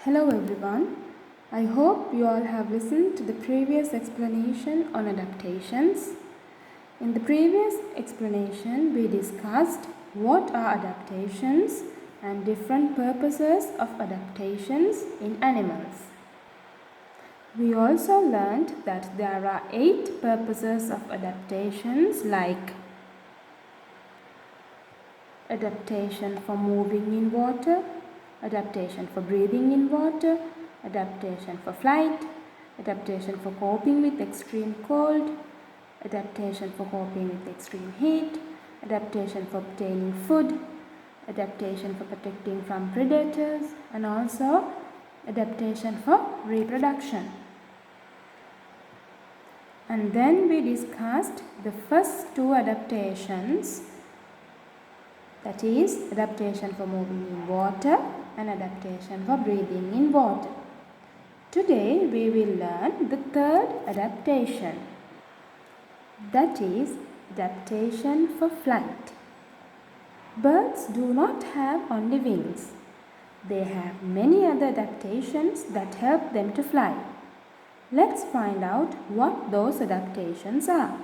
Hello everyone. I hope you all have listened to the previous explanation on adaptations. In the previous explanation, we discussed what are adaptations and different purposes of adaptations in animals. We also learned that there are 8 purposes of adaptations, like adaptation for moving in water, adaptation for breathing in water, adaptation for flight, adaptation for coping with extreme cold, adaptation for coping with extreme heat, adaptation for obtaining food, adaptation for protecting from predators, and also adaptation for reproduction. And then we discussed the first 2 adaptations, that is adaptation for moving in water and adaptation for breathing in water. Today we will learn the third adaptation, that is adaptation for flight. Birds do not have only wings. They have many other adaptations that help them to fly. Let's find out what those adaptations are.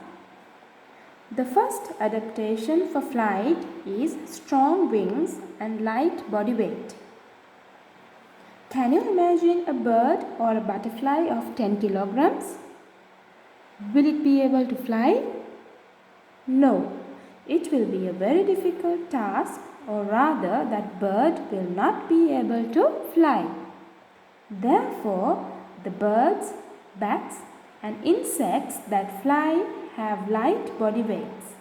The first adaptation for flight is strong wings and light body weight. Can you imagine a bird or a butterfly of 10 kilograms? Will it be able to fly? No, it will be a very difficult task, or rather that bird will not be able to fly. Therefore, the birds, bats and insects that fly have light body weights.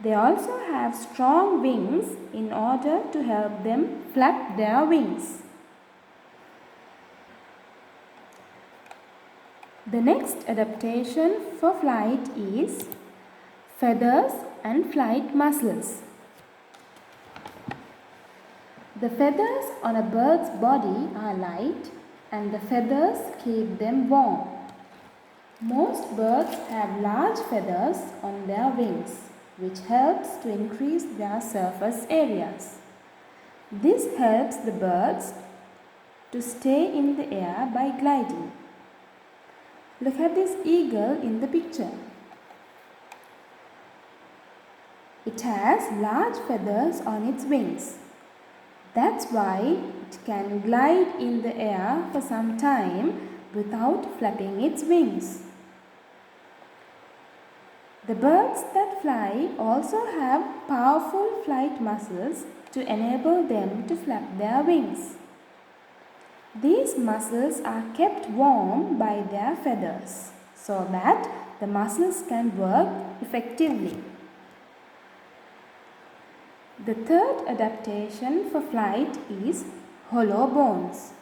They also have strong wings in order to help them flap their wings. The next adaptation for flight is feathers and flight muscles. The feathers on a bird's body are light and the feathers keep them warm. Most birds have large feathers on their wings, which helps to increase their surface areas. This helps the birds to stay in the air by gliding. Look at this eagle in the picture. It has large feathers on its wings. That's why it can glide in the air for some time without flapping its wings. The birds that fly also have powerful flight muscles to enable them to flap their wings. These muscles are kept warm by their feathers so that the muscles can work effectively. The third adaptation for flight is hollow bones.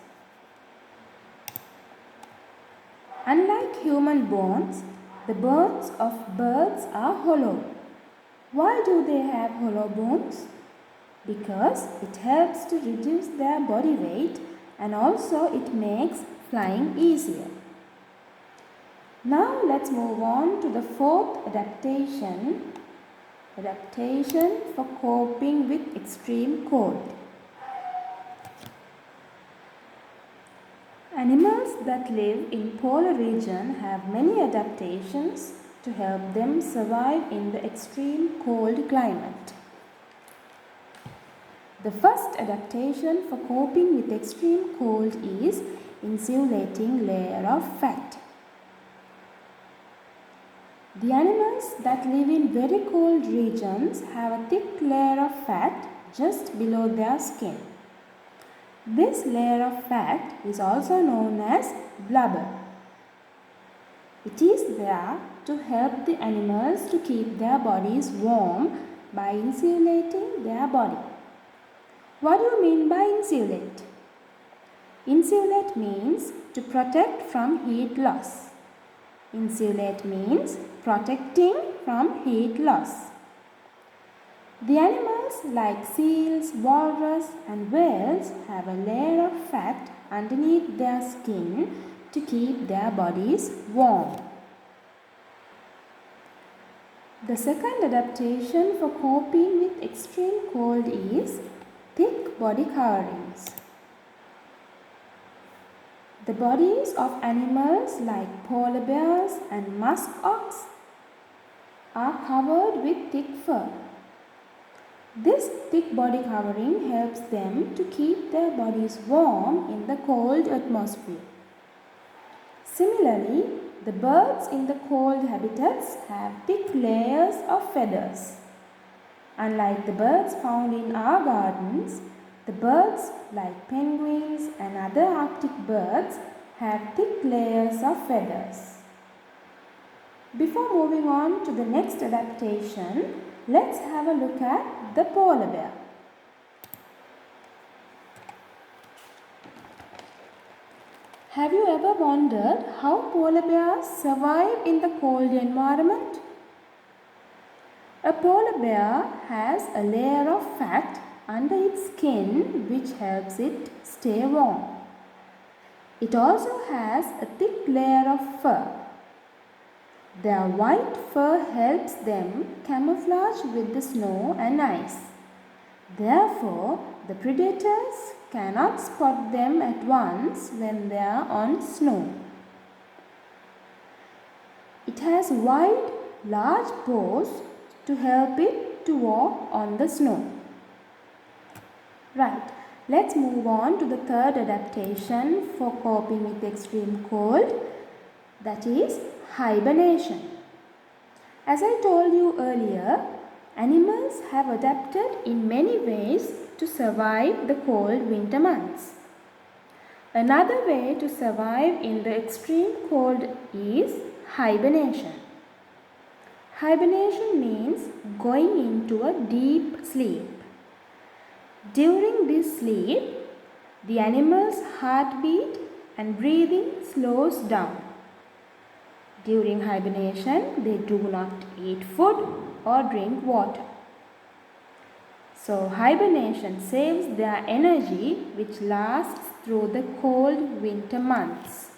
Unlike human bones, the bones of birds are hollow. Why do they have hollow bones? Because it helps to reduce their body weight and also it makes flying easier. Now let's move on to the fourth adaptation, adaptation for coping with extreme cold. Animals that live in polar region have many adaptations to help them survive in the extreme cold climate. The first adaptation for coping with extreme cold is insulating layer of fat. The animals that live in very cold regions have a thick layer of fat just below their skin. This layer of fat is also known as blubber. It is there to help the animals to keep their bodies warm by insulating their body. What do you mean by insulate? Insulate means to protect from heat loss. Insulate means protecting from heat loss. The animals like seals, walrus and whales have a layer of fat underneath their skin to keep their bodies warm. The second adaptation for coping with extreme cold is thick body coverings. The bodies of animals like polar bears and musk ox are covered with thick fur. This thick body covering helps them to keep their bodies warm in the cold atmosphere. Similarly, the birds in the cold habitats have thick layers of feathers. Unlike the birds found in our gardens, the birds like penguins and other Arctic birds have thick layers of feathers. Before moving on to the next adaptation, let's have a look at the polar bear. Have you ever wondered how polar bears survive in the cold environment? A polar bear has a layer of fat under its skin which helps it stay warm. It also has a thick layer of fur. Their white fur helps them camouflage with the snow and ice. Therefore, the predators cannot spot them at once when they are on snow. It has wide, large paws to help it to walk on the snow. Right, let's move on to the third adaptation for coping with extreme cold, that is hibernation. As I told you earlier, animals have adapted in many ways to survive the cold winter months. Another way to survive in the extreme cold is hibernation. Hibernation means going into a deep sleep. During this sleep, the animal's heartbeat and breathing slows down. During hibernation, they do not eat food or drink water. So, hibernation saves their energy which lasts through the cold winter months.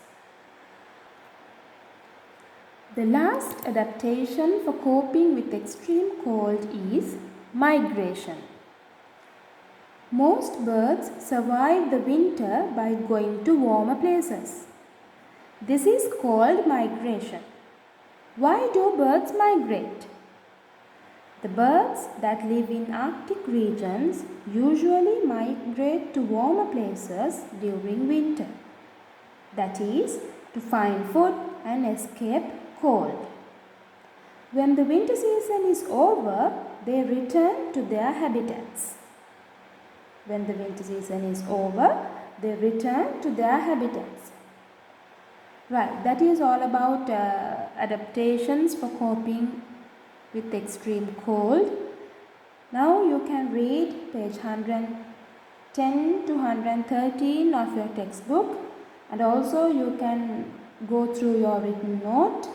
The last adaptation for coping with extreme cold is migration. Most birds survive the winter by going to warmer places. This is called migration. Why do birds migrate? The birds that live in Arctic regions usually migrate to warmer places during winter. That is, to find food and escape cold. When the winter season is over, they return to their habitats. When the winter season is over, they return to their habitats. Right, that is all about adaptations for coping with extreme cold. Now you can read page 110 to 113 of your textbook, and also you can go through your written note